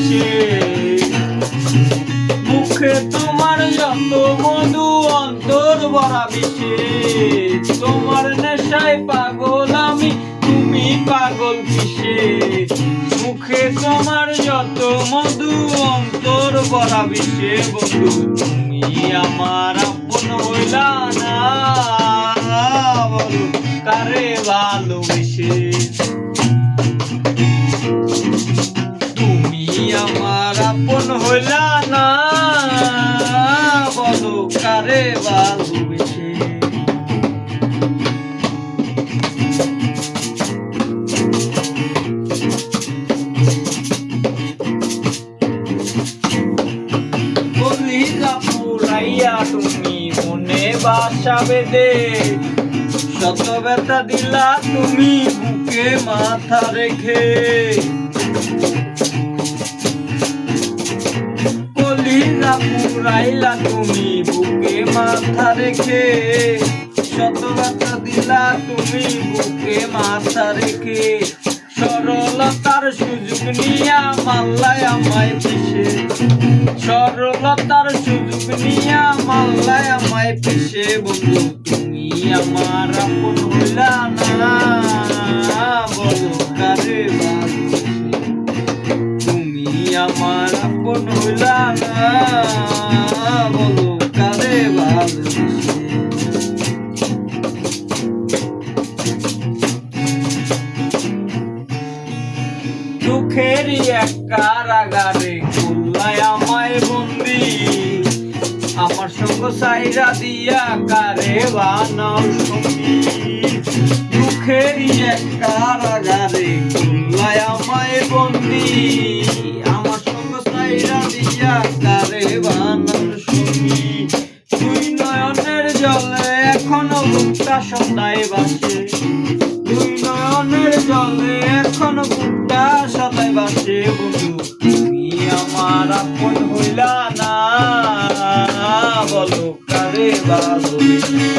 বিষে। মুখে তোমার যত মধু অন্তর ভরা বিষে। তোমার নেশায় পাগল আমি, তুমি পাগল কিসে। মুখে তোমার যত মধু অন্তর ভরা বিষে। বন্ধু তুমি আমার আপন হইলা না, বলো কারে ভালোবেসে। তুমি আমার আপন হইলা না, বলো কারে ভালোবেসে। কলিজা পুরাইয়া তুমি মনে বাসা বেঁধে। শত ব্যথা দিলা তুমি বুকে মাথা রেখে। কলিজা পুরাইলা তুমি বুকে মাথা রেখে। শত ব্যথা দিলা তুমি বুকে মাথা রেখে। সরলতার সুযোগ নিয়া মাল্লায় আমায় পিছে। সরলতার সুযোগ নিয়া মাল্লায় আমায় পিছে। বন্ধু তুমি আমার আপন হইলা না, বলো কারে ভালোবেসে। তুমি আমার আপন হইলা না, বলো কারে ভালোবেসে। দুঃখেরই এক কারাগারে খুললায় আমায় বন্দি। আমার সঙ্গ সাইরা দিয়া কারে বানাও সঙ্গী। দুঃখেরই এক কারাগারে খুললায় আমায় বন্দি। আমার সঙ্গ সাইরা দিয়া কারে বানাও সঙ্গী। দুই নয়নের জলে এখনো বুকটা সদাই বাসে। দুই নয়নের জলে এখনো বুকটা সদাই বাসে। বন্ধু তুমি আমার আপন হইলা না, বলো কারে ভালোবেসে।